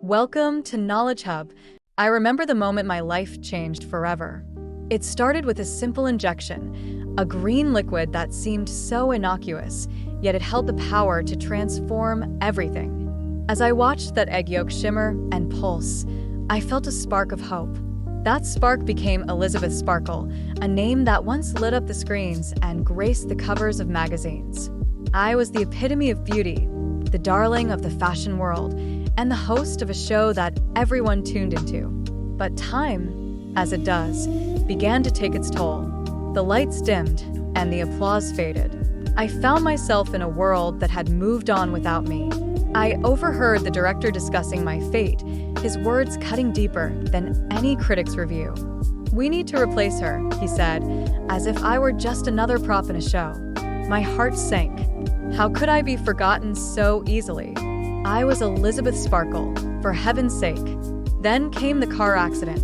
Welcome to Knowledge Hub. I remember the moment my life changed forever. It started with a simple injection, a green liquid that seemed so innocuous, yet it held the power to transform everything. As I watched that egg yolk shimmer and pulse, I felt a spark of hope. That spark became Elizabeth Sparkle, a name that once lit up the screens and graced the covers of magazines. I was the epitome of beauty, the darling of the fashion world, and the host of a show that everyone tuned into. But time, as it does, began to take its toll. The lights dimmed, and the applause faded. I found myself in a world that had moved on without me. I overheard the director discussing my fate, his words cutting deeper than any critic's review. "We need to replace her," he said, as if I were just another prop in a show. My heart sank. How could I be forgotten so easily? I was Elizabeth Sparkle, for heaven's sake. Then came the car accident,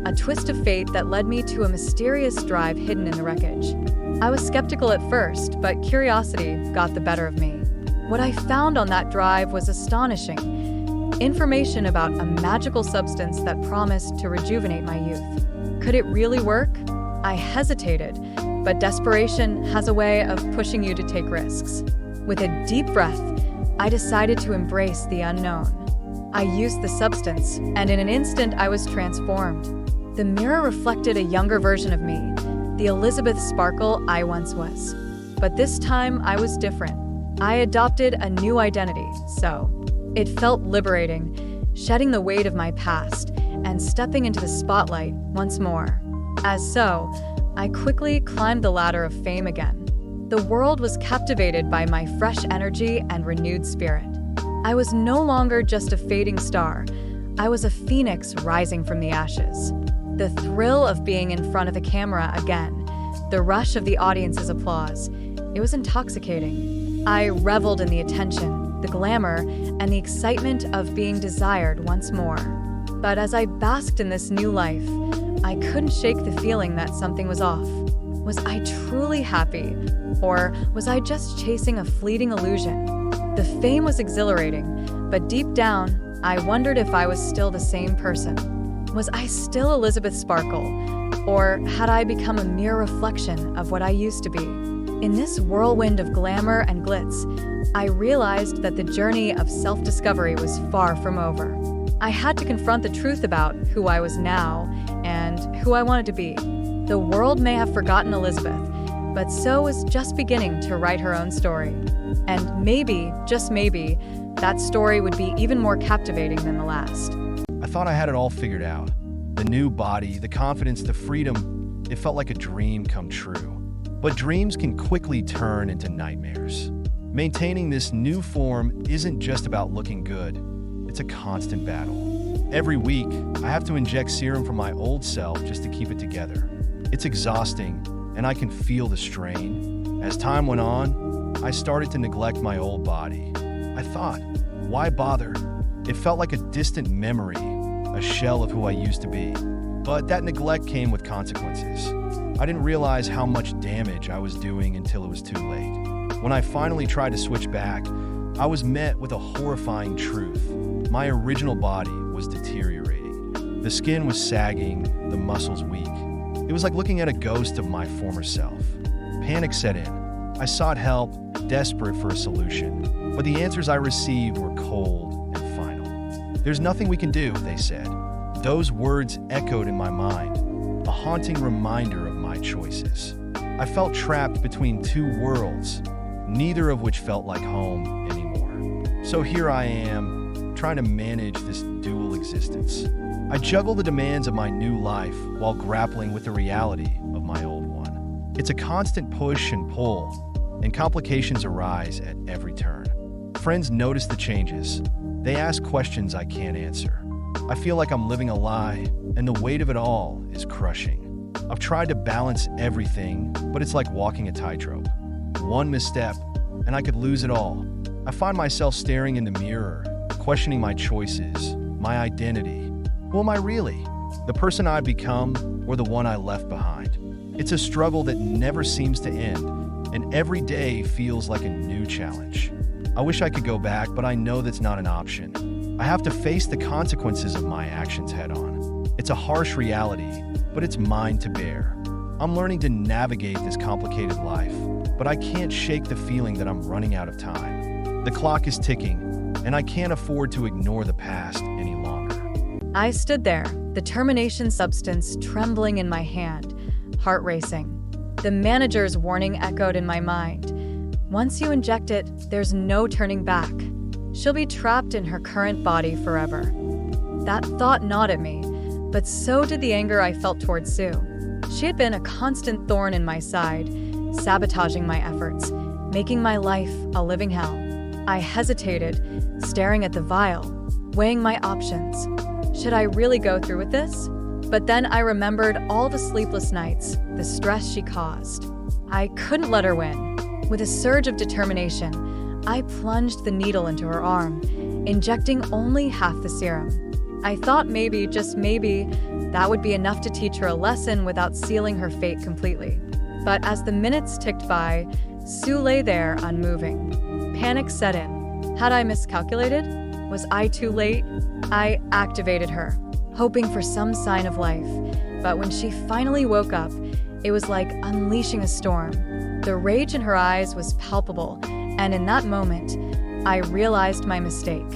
a twist of fate that led me to a mysterious drive hidden in the wreckage. I was skeptical at first, but curiosity got the better of me. What I found on that drive was astonishing. Information about a magical substance that promised to rejuvenate my youth. Could it really work? I hesitated, but desperation has a way of pushing you to take risks. With a deep breath, I decided to embrace the unknown. I used the substance, and in an instant I was transformed. The mirror reflected a younger version of me, the Elizabeth Sparkle I once was. But this time I was different. I adopted a new identity, so it felt liberating, shedding the weight of my past and stepping into the spotlight once more. I quickly climbed the ladder of fame again. The world was captivated by my fresh energy and renewed spirit. I was no longer just a fading star. I was a phoenix rising from the ashes. The thrill of being in front of a camera again, the rush of the audience's applause, it was intoxicating. I reveled in the attention, the glamour, and the excitement of being desired once more. But as I basked in this new life, I couldn't shake the feeling that something was off. Was I truly happy, or was I just chasing a fleeting illusion? The fame was exhilarating, but deep down, I wondered if I was still the same person. Was I still Elizabeth Sparkle, or had I become a mere reflection of what I used to be? In this whirlwind of glamour and glitz, I realized that the journey of self-discovery was far from over. I had to confront the truth about who I was now and who I wanted to be. The world may have forgotten Elizabeth, but so was just beginning to write her own story. And maybe, just maybe, that story would be even more captivating than the last. I thought I had it all figured out. The new body, the confidence, the freedom, it felt like a dream come true. But dreams can quickly turn into nightmares. Maintaining this new form isn't just about looking good, it's a constant battle. Every week, I have to inject serum from my old self just to keep it together. It's exhausting, and I can feel the strain. As time went on, I started to neglect my old body. I thought, why bother? It felt like a distant memory, a shell of who I used to be. But that neglect came with consequences. I didn't realize how much damage I was doing until it was too late. When I finally tried to switch back, I was met with a horrifying truth. My original body was deteriorating. The skin was sagging, the muscles weak. It was like looking at a ghost of my former self. Panic set in. I sought help, desperate for a solution. But the answers I received were cold and final. "There's nothing we can do," they said. Those words echoed in my mind, a haunting reminder of my choices. I felt trapped between two worlds, neither of which felt like home anymore. So here I am, trying to manage this dual existence. I juggle the demands of my new life while grappling with the reality of my old one. It's a constant push and pull, and complications arise at every turn. Friends notice the changes. They ask questions I can't answer. I feel like I'm living a lie, and the weight of it all is crushing. I've tried to balance everything, but it's like walking a tightrope. One misstep, and I could lose it all. I find myself staring in the mirror, questioning my choices, my identity. Who am I really? The person I've become, or the one I left behind? It's a struggle that never seems to end, and every day feels like a new challenge. I wish I could go back, but I know that's not an option. I have to face the consequences of my actions head on. It's a harsh reality, but it's mine to bear. I'm learning to navigate this complicated life, but I can't shake the feeling that I'm running out of time. The clock is ticking, and I can't afford to ignore the past any longer. I stood there, the termination substance trembling in my hand, heart racing. The manager's warning echoed in my mind. Once you inject it, there's no turning back. She'll be trapped in her current body forever. That thought gnawed at me, but so did the anger I felt towards Sue. She had been a constant thorn in my side, sabotaging my efforts, making my life a living hell. I hesitated, staring at the vial, weighing my options. Should I really go through with this? But then I remembered all the sleepless nights, the stress she caused. I couldn't let her win. With a surge of determination, I plunged the needle into her arm, injecting only half the serum. I thought maybe, just maybe, that would be enough to teach her a lesson without sealing her fate completely. But as the minutes ticked by, Sue lay there unmoving. Panic set in. Had I miscalculated? Was I too late? I activated her, hoping for some sign of life. But when she finally woke up, it was like unleashing a storm. The rage in her eyes was palpable, and in that moment, I realized my mistake.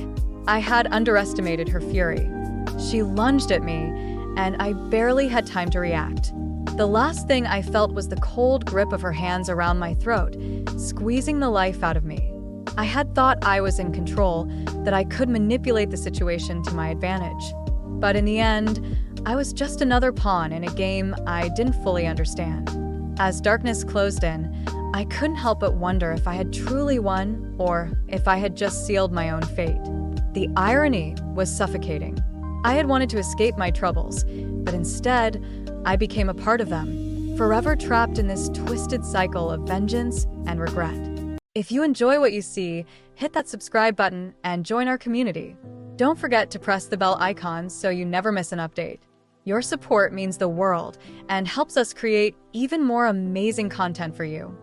I had underestimated her fury. She lunged at me, and I barely had time to react. The last thing I felt was the cold grip of her hands around my throat, squeezing the life out of me. I had thought I was in control, that I could manipulate the situation to my advantage. But in the end, I was just another pawn in a game I didn't fully understand. As darkness closed in, I couldn't help but wonder if I had truly won or if I had just sealed my own fate. The irony was suffocating. I had wanted to escape my troubles, but instead, I became a part of them, forever trapped in this twisted cycle of vengeance and regret. If you enjoy what you see, hit that subscribe button and join our community. Don't forget to press the bell icon so you never miss an update. Your support means the world and helps us create even more amazing content for you.